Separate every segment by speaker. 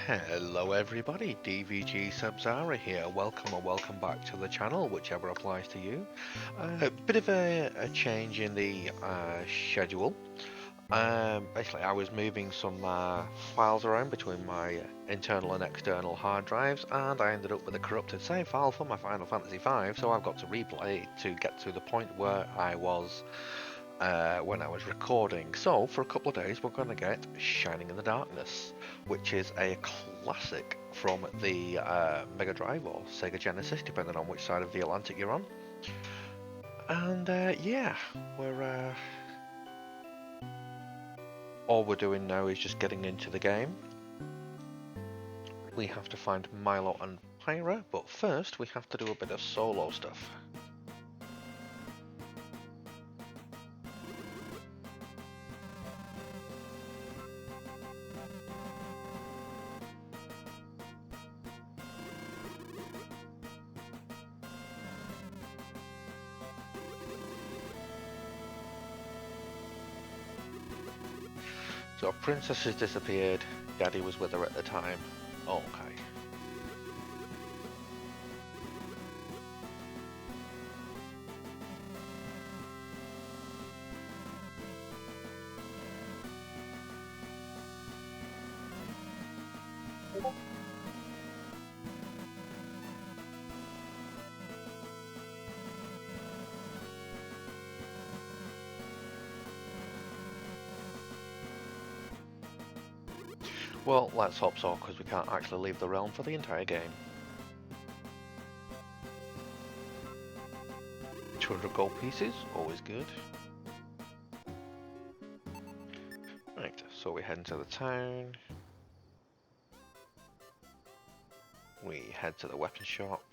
Speaker 1: Hello everybody, DVG Sabzara here. Welcome or welcome back to the channel, whichever applies to you. A bit of a change in the schedule. Basically, I was moving some files around between my internal and external hard drives, and I ended up with a corrupted save file for my Final Fantasy V, so I've got to replay to get to the point where I was when I was recording. So for a couple of days we're going to get Shining in the Darkness, which is a classic from the Mega Drive or Sega Genesis, depending on which side of the Atlantic you're on. And yeah, we're all we're doing now is just getting into the game. We have to find Milo and Pyra, but first we have to do a bit of solo stuff. So Princess has disappeared, Daddy was with her at the time. Okay. Well, let's hope so, because we can't actually leave the realm for the entire game. 200 gold pieces, always good. Right, so we head into the town. We head to the weapon shop.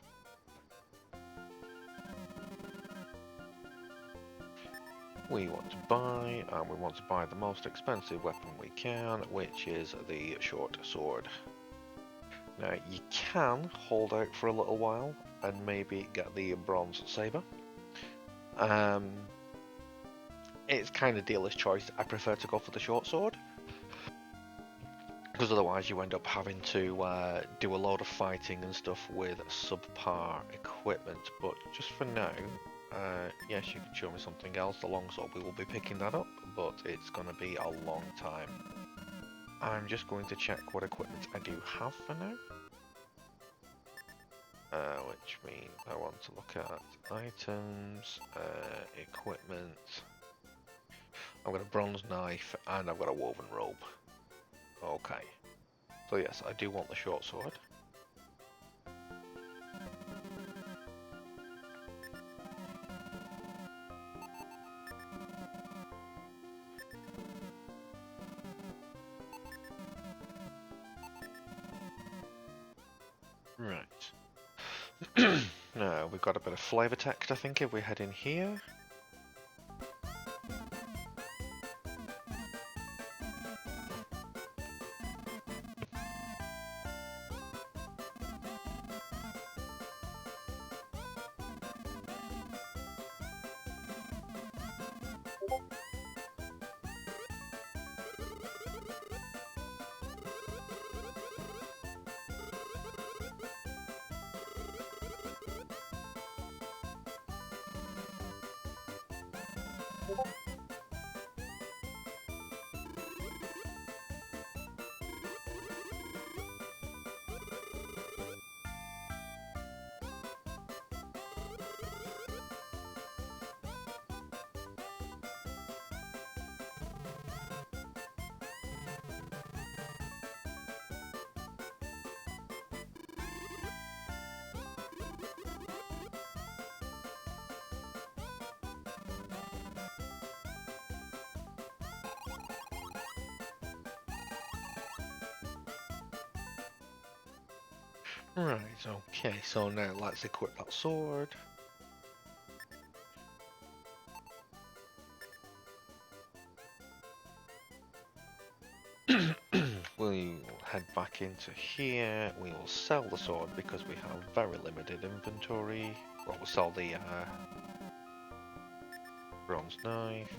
Speaker 1: We want to buy, and we want to buy the most expensive weapon we can, which is the short sword. Now, you can hold out for a little while and maybe get the bronze saber. It's kind of dealer's choice. I prefer to go for the short sword, because otherwise you end up having to do a load of fighting and stuff with subpar equipment. But just for now, yes, you can show me something else. The longsword, we will be picking that up, but it's going to be a long time. I'm just going to check what equipment I do have for now. Which means I want to look at items, equipment. I've got a bronze knife and I've got a woven robe. Okay. So yes, I do want the short sword. Right. Now, we've got a bit of flavor text, I think, if we head in here. Right, okay, so now let's equip that sword. We'll head back into here. We will sell the sword because we have very limited inventory. Well, we'll sell the bronze knife.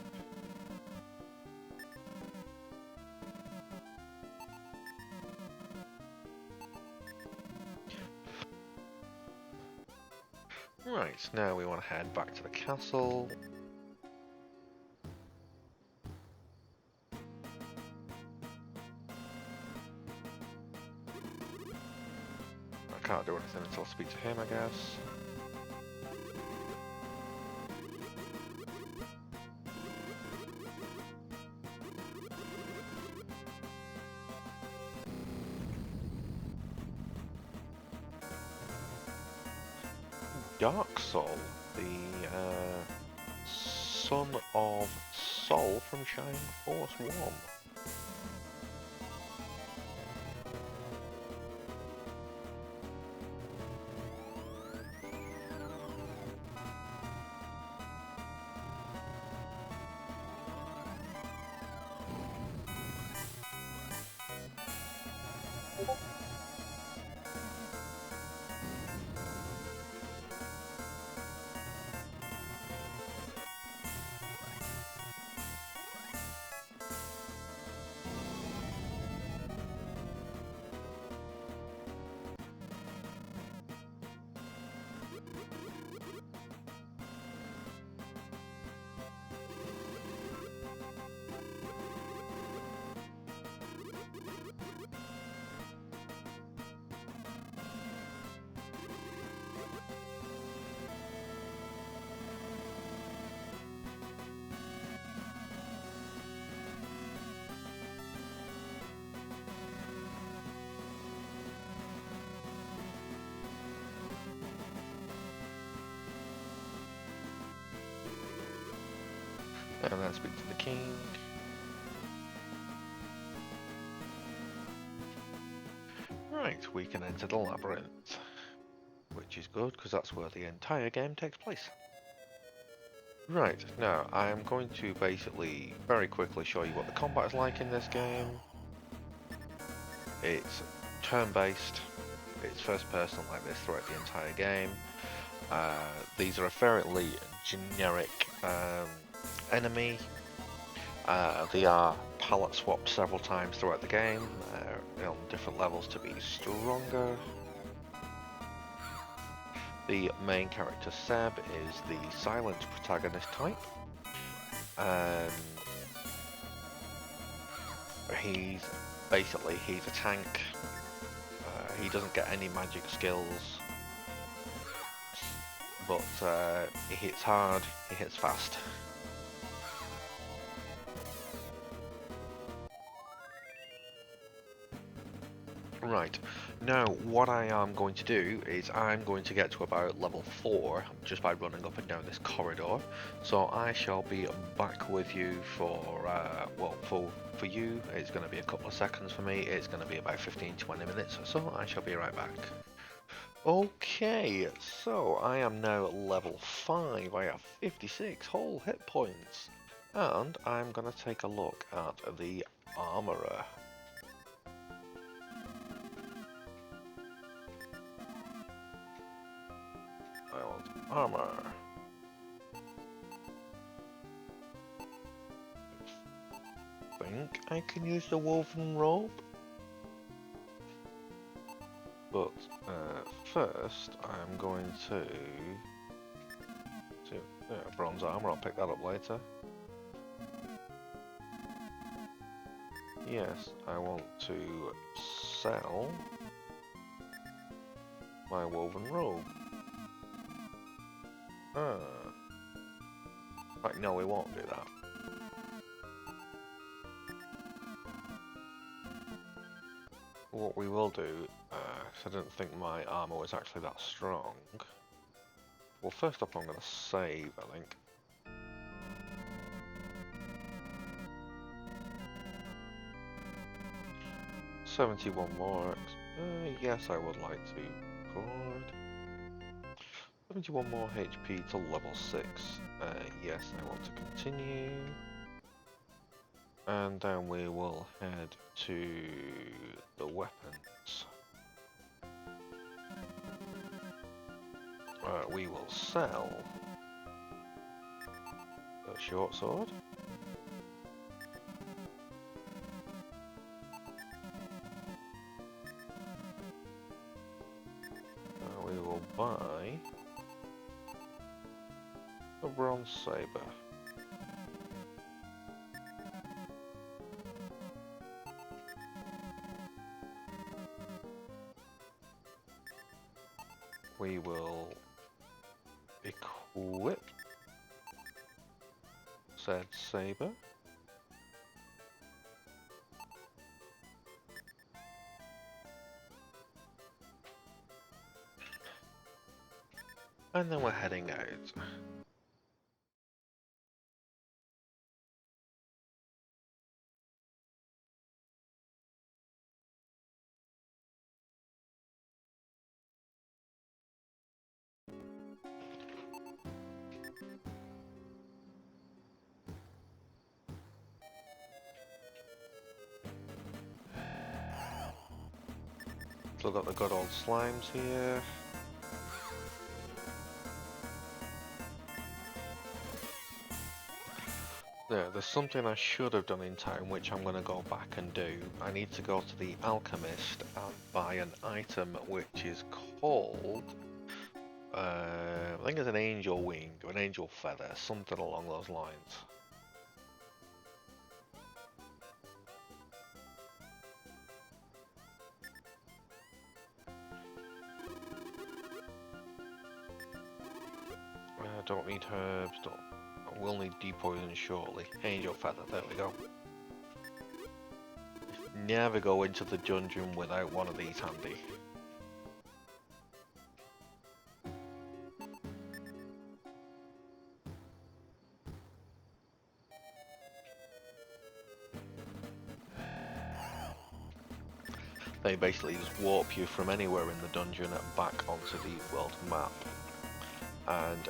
Speaker 1: Right, now we want to head back to the castle. I can't do anything until I speak to him, I guess. Dark Soul, the son of Sol from Shining Force 1. And then speak to the king. Right, we can enter the labyrinth, which is good because that's where the entire game takes place. Right, now I am going to basically very quickly show you what the combat is like in this game. It's turn-based, it's first person like this throughout the entire game. These are a fairly generic enemy. They are palette swapped several times throughout the game on different levels to be stronger. The main character Seb is the silent protagonist type. He's a tank. He doesn't get any magic skills, but he hits hard, he hits fast. Right, now what I am going to do is I'm going to get to about level 4 just by running up and down this corridor. So I shall be back with you for, well, for you it's going to be a couple of seconds, for me it's going to be about 15-20 minutes, so I shall be right back. Okay, so I am now at level 5, I have 56 whole hit points, and I'm going to take a look at the armourer. Armor. I think I can use the woven robe, but first I'm going to bronze armor. I'll pick that up later. Yes, I want to sell my woven robe. Right, no, we won't do that. What we will do, because I didn't think my armor was actually that strong. Well, first up I'm going to save, I think. $71 more. Yes, I would like to record. 71 more HP to level 6. Yes, I want to continue. And then we will head to the weapons. We will sell the short sword. We will buy A bronze saber. We will equip said saber. And then we're heading out. Still got the good old slimes here. There's something I should have done in time, which I'm going to go back and do. I need to go to the alchemist and buy an item which is called, I think it's an angel wing or an angel feather, something along those lines. Don't need herbs, I will need depoison shortly. Angel feather, there we go. Never go into the dungeon without one of these handy. They basically just warp you from anywhere in the dungeon back onto the world map. And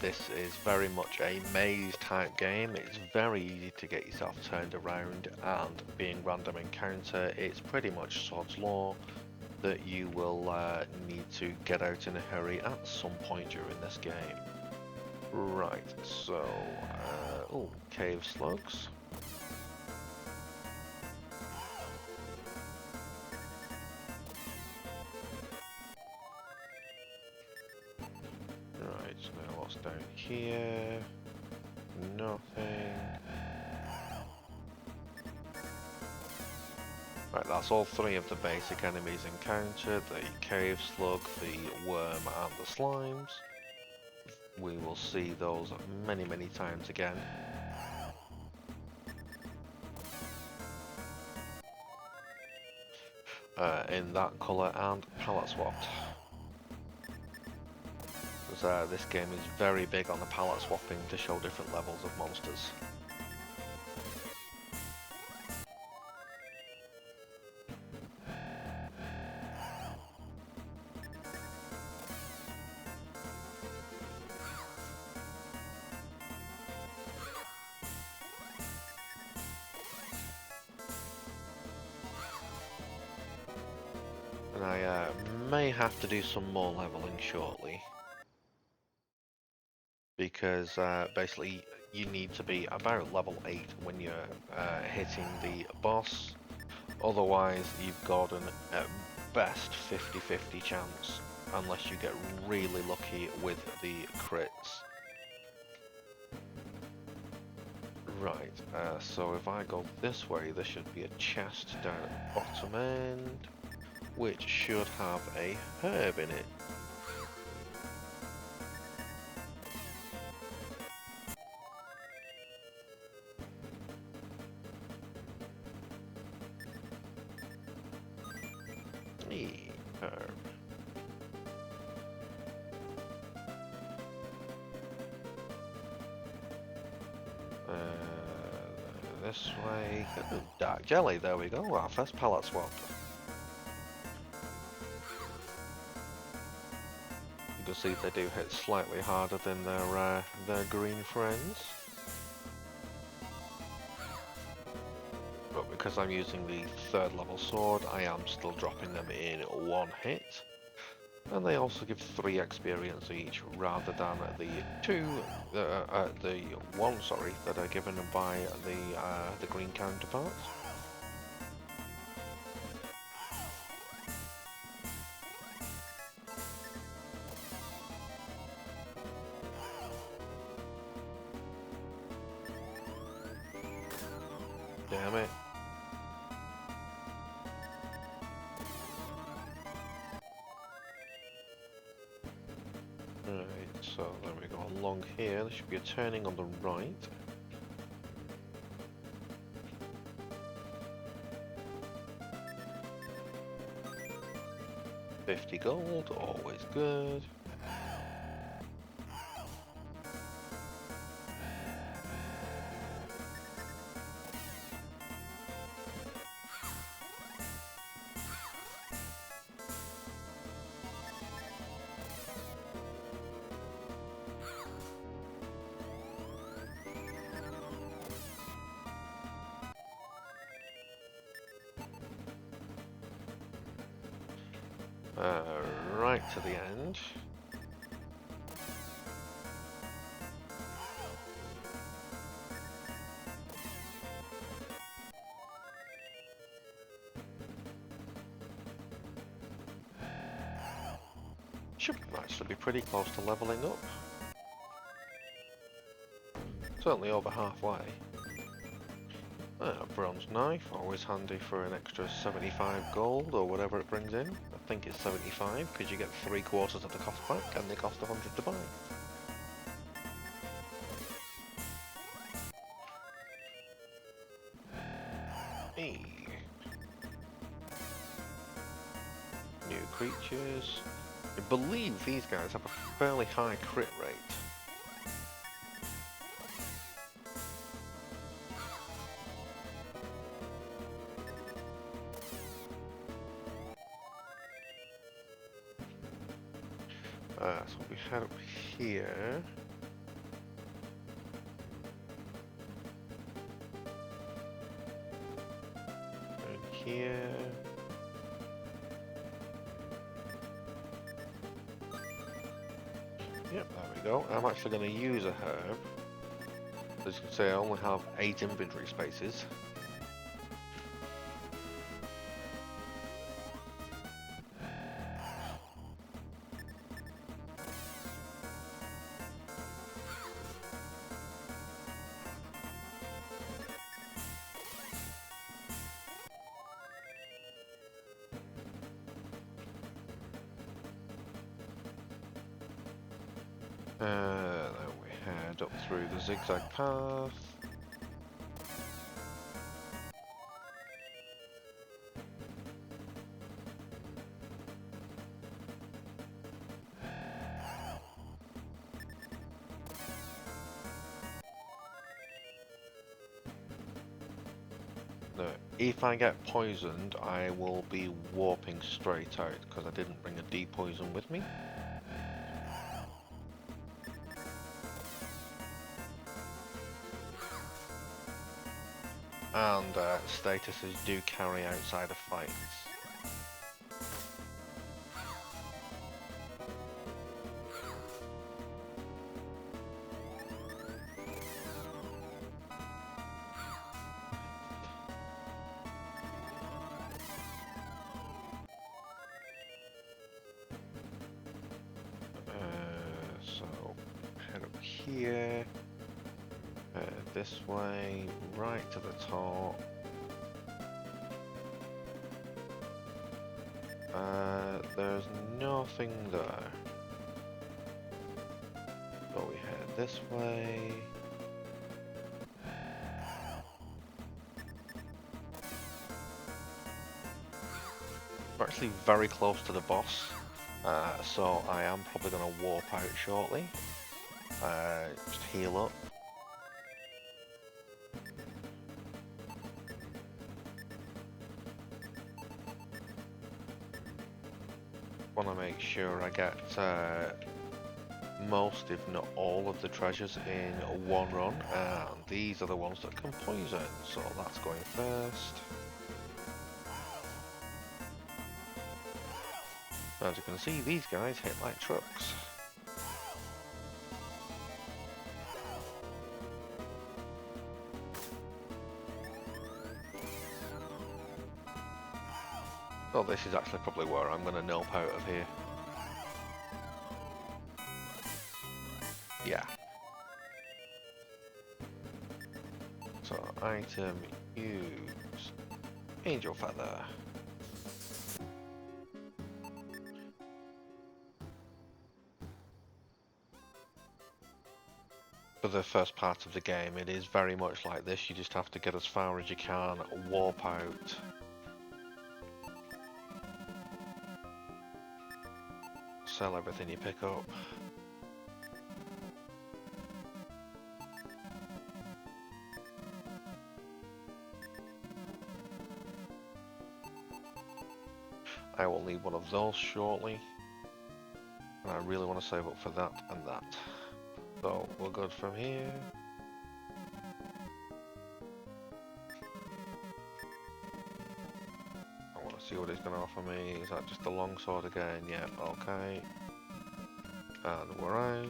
Speaker 1: this is very much a maze type game. It's very easy to get yourself turned around, and being random encounter, it's pretty much sod's law that you will need to get out in a hurry at some point during this game. Right, so, oh, cave slugs. Right, so now what's down here? Nothing. Right, that's all three of the basic enemies encountered, the cave slug, the worm and the slimes. We will see those many, many times again. In that colour and palette swapped. Because this game is very big on the palette swapping to show different levels of monsters. And I may have to do some more leveling shortly. Because basically you need to be about level 8 when you're hitting the boss. Otherwise you've got an at best 50-50 chance, unless you get really lucky with the crits. Right, so if I go this way, there should be a chest down at the bottom end, which should have a herb in it. Herb. This way. Ooh, dark jelly, there we go. Our first palette swap. You can see they do hit slightly harder than their green friends. But because I'm using the 3rd level sword, I am still dropping them in one hit. And they also give 3 experience each, rather than the 1, sorry, that are given by the green counterparts. damn it. Right, so then we go along here. There should be a turning on the right. $50 gold, always good. Right to the end. Should actually be pretty close to leveling up. Certainly over halfway. Bronze knife, always handy for an extra 75 gold or whatever it brings in. I think it's 75 because you get 3/4 of the cost back and they cost 100 to buy. Hey. New creatures. I believe these guys have a fairly high crit rate. So we head up here. And here. Yep, there we go. I'm actually going to use a herb. As you can see, I only have 8 inventory spaces. Then we head up through the zigzag path. Now, if I get poisoned, I will be warping straight out because I didn't bring a depoison with me. And statuses do carry outside of fights. So head up here. This way, right to the top. There's nothing there. So we head this way. We're actually very close to the boss, so I am probably going to warp out shortly. Just heal up. Want to make sure I get most, if not all, of the treasures in one run, and these are the ones that can poison, so that's going first. As you can see, these guys hit like trucks. Oh, this is actually probably where I'm going to nope out of here. Yeah. So Item, use angel feather. For the first part of the game, it is very much like this. You just have to get as far as you can, warp out. Sell everything you pick up. I will need one of those shortly. And I really want to save up for that and that. So, we're good from here. I want to see what he's going to offer me. Is that just a longsword again? Yeah, okay. And we're out.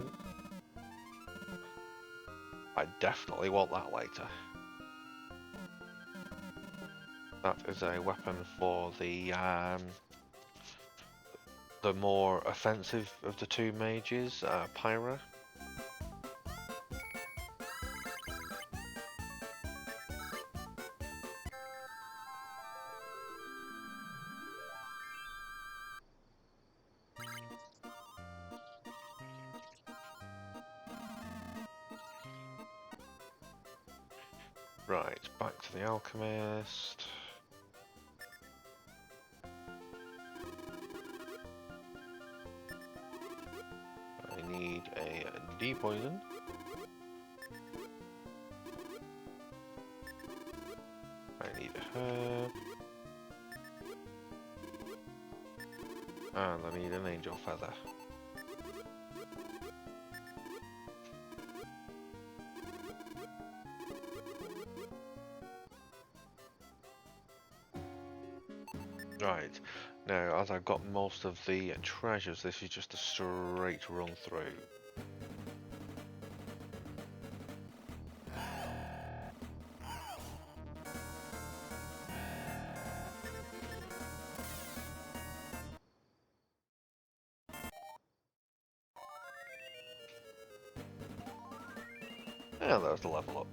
Speaker 1: I definitely want that later. That is a weapon for the more offensive of the two mages, Pyra. Right, back to the alchemist. I need a depoison. I need a herb. And I need an angel feather. Right, now as I've got most of the treasures, this is just a straight run through. And there's the level up.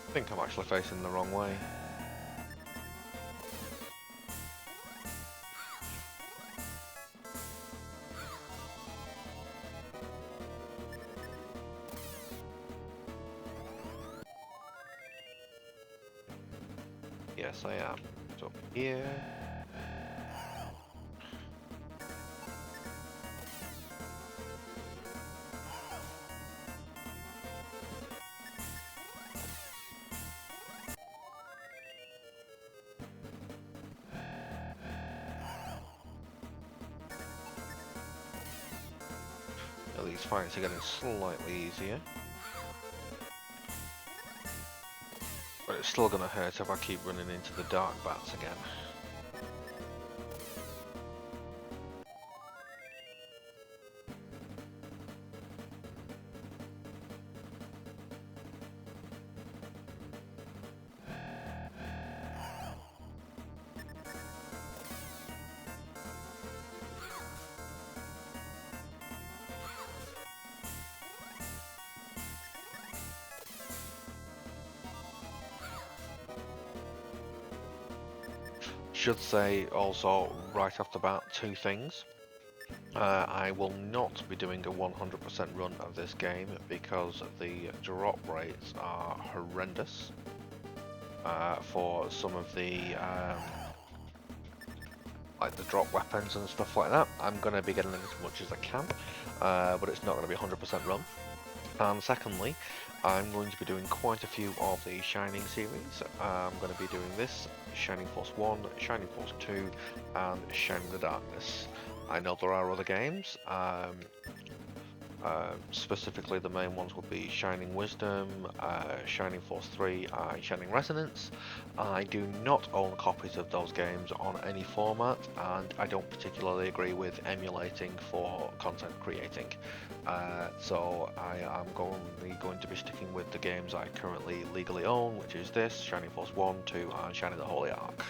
Speaker 1: I think I'm actually facing the wrong way. Yes, I am. It's up here. These fights are getting slightly easier. But it's still gonna hurt if I keep running into the dark bats again. Should say also right off the bat two things. I will not be doing a 100% run of this game because the drop rates are horrendous for some of the like the drop weapons and stuff like that. I'm going to be getting as much as I can, but it's not going to be 100% run. And secondly, I'm going to be doing quite a few of the Shining series. I'm going to be doing this, Shining Force 1, Shining Force 2, and Shining the Darkness. I know there are other games, specifically the main ones would be Shining Wisdom, Shining Force 3, and Shining Resonance. I do not own copies of those games on any format, and I don't particularly agree with emulating for content creating. So I am going to be sticking with the games I currently legally own, which is this, Shining Force 1, 2, and Shining the Holy Ark.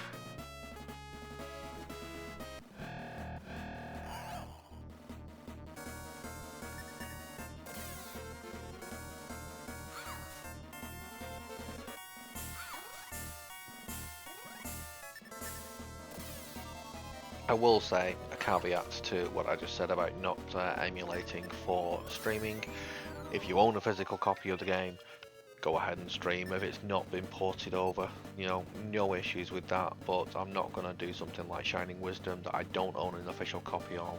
Speaker 1: I will say a caveat to what I just said about not emulating for streaming. If you own a physical copy of the game, go ahead and stream. If it's not been ported over, you know, no issues with that. But I'm not going to do something like Shining Wisdom that I don't own an official copy of.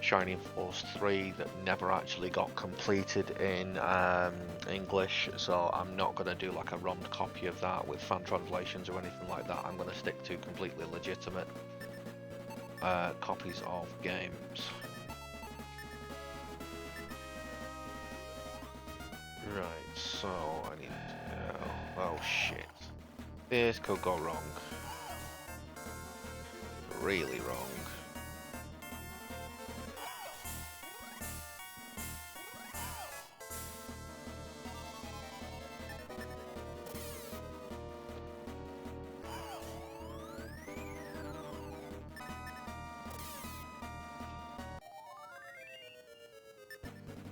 Speaker 1: Shining Force 3 that never actually got completed in English, so I'm not going to do like a ROMmed copy of that with fan translations or anything like that. I'm going to stick to completely legitimate copies of games. Right, so I need to go. Oh shit. This could go wrong. Really wrong.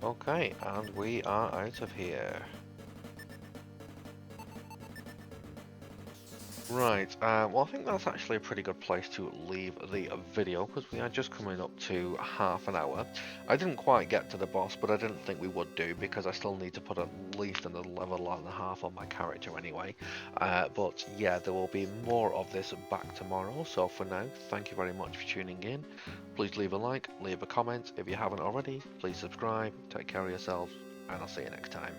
Speaker 1: Okay, and we are out of here. Right, well I think that's actually a pretty good place to leave the video because we are just coming up to half an hour. I didn't quite get to the boss, but I didn't think we would do because I still need to put at least another level and a half on my character anyway. But yeah, there will be more of this back tomorrow, so for now, thank you very much for tuning in. Please leave a like, leave a comment if you haven't already, please subscribe, take care of yourselves, and I'll see you next time.